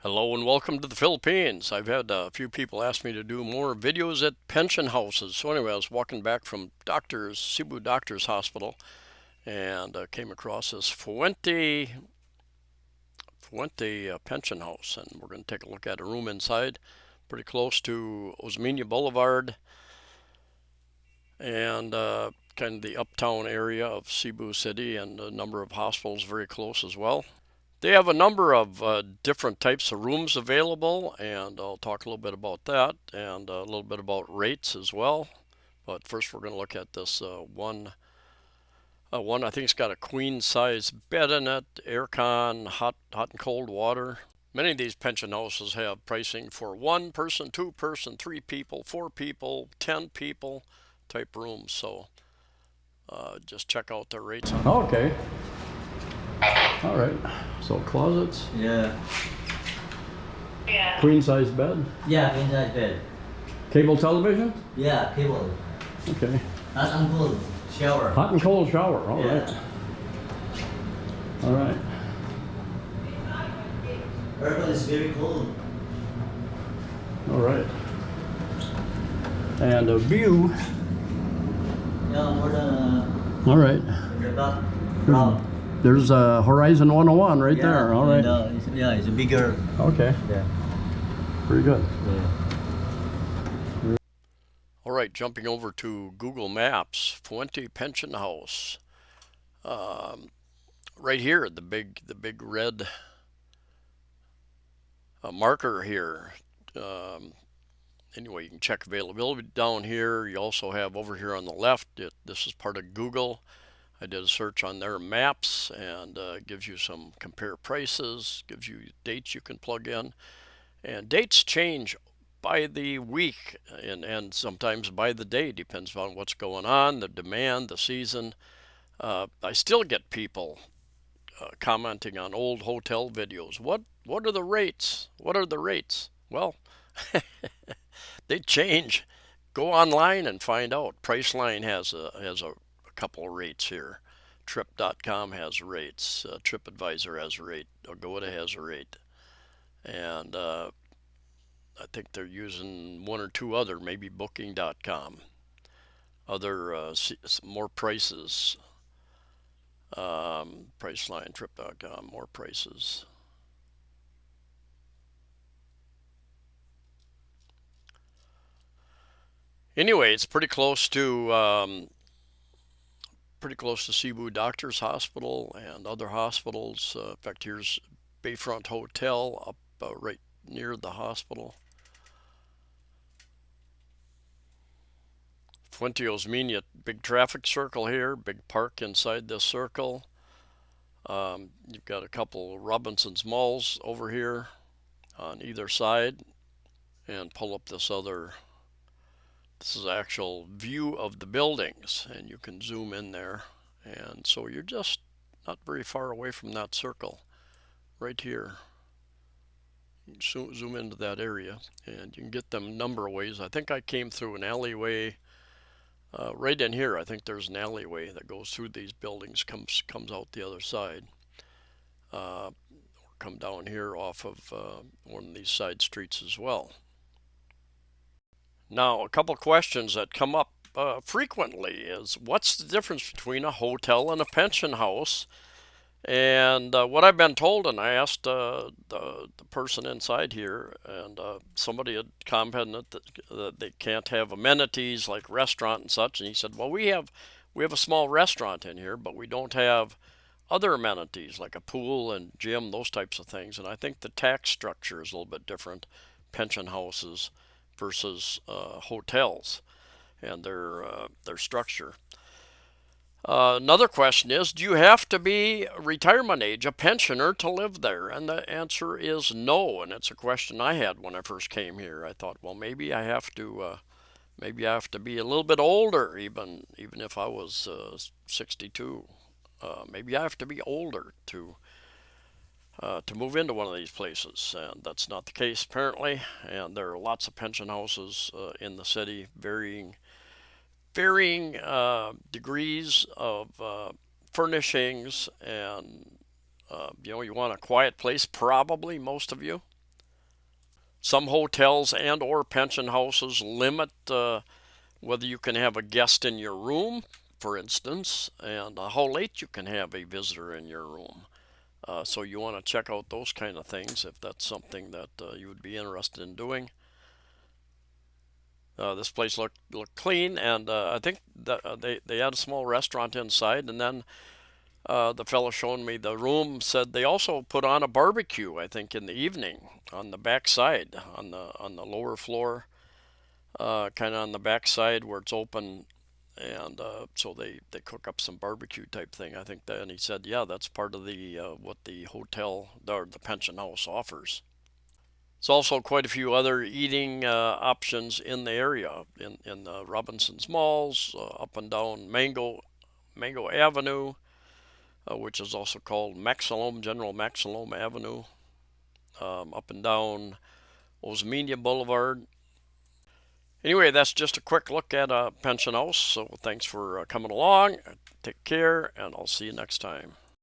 Hello and welcome to the Philippines. I've had a few people ask me to do more videos at pension houses. So anyway, I was walking back from Cebu Doctors Hospital and came across this Fuente Pension House, and we're going to take a look at a room inside, pretty close to Osmeña Boulevard and kind of the uptown area of Cebu City, and a number of hospitals very close as well. They have a number of different types of rooms available, and I'll talk a little bit about that and a little bit about rates as well. But first, we're going to look at this one. I think it's got a queen size bed in it, aircon, hot and cold water. Many of these pension houses have pricing for one person, two person, three people, four people, 10 people type rooms. So just check out their rates on. Okay. All right. So closets. Yeah. Queen size bed. Yeah, inside bed. Cable television. Yeah, cable. Okay. Hot and cold shower. Hot and cold shower. All Yeah. right. All right. Aircon is very cold. All right. And a view. Yeah, more than All right. the back. Wow. There's Horizon 101 right Yeah, there. All right. and, it's a bigger. Okay. Yeah. Pretty good. Yeah. All right. Jumping over to Google Maps, Fuente Pension House. Right here, the big red marker here. Anyway, you can check availability down here. You also have over here on the left, this is part of Google. I did a search on their maps and gives you some compare prices, gives you dates you can plug in. And dates change by the week and sometimes by the day, depends on what's going on, the demand, the season. I still get people commenting on old hotel videos. What are the rates? What are the rates? Well, they change. Go online and find out. Priceline has a couple of rates here. Trip.com has rates. Tripadvisor has a rate. Agoda has a rate, and I think they're using one or two other, maybe Booking.com. Other more prices. Priceline, Trip.com, more prices. Anyway, it's pretty close to Cebu Doctors Hospital and other hospitals. In fact, here's Bayfront Hotel up right near the hospital. Fuente Osmeña, big traffic circle here, big park inside this circle. You've got a couple Robinson's malls over here on either side, and pull up this other. This is actual view of the buildings, and you can zoom in there. And so you're just not very far away from that circle right here. You can zoom into that area, and you can get them a number of ways. I think I came through an alleyway right in here. I think there's an alleyway that goes through these buildings, comes out the other side. Or come down here off of one of these side streets as well. Now, a couple questions that come up frequently is what's the difference between a hotel and a pension house? And what I've been told, and I asked the person inside here, and somebody had commented that they can't have amenities like restaurant and such, and he said, well, we have a small restaurant in here, but we don't have other amenities like a pool and gym, those types of things. And I think the tax structure is a little bit different, pension houses versus hotels and their structure. Another question is, do you have to be retirement age, a pensioner, to live there? And the answer is no. And it's a question I had when I first came here. I thought, well, maybe I have to be a little bit older, even if I was 62. Maybe I have to be older to move into one of these places, and that's not the case apparently. And there are lots of pension houses in the city, varying degrees of furnishings, and you want a quiet place, probably most of you. Some hotels and or pension houses limit whether you can have a guest in your room, for instance, and how late you can have a visitor in your room. So you want to check out those kind of things if that's something that you would be interested in doing. This place looked clean, and I think that they had a small restaurant inside. And then the fellow showing me the room said they also put on a barbecue. I think in the evening on the back side, on the lower floor, kind of on the back side where it's open, and so they cook up some barbecue type thing. I think that, and he said, yeah, that's part of the what the hotel or the pension house offers. There's also quite a few other eating options in the area, in the Robinson's Malls, up and down Mango Avenue, which is also called General Maxilome Avenue, up and down Osmeña Boulevard. Anyway, that's just a quick look at a pension house. So thanks for coming along. Take care, and I'll see you next time.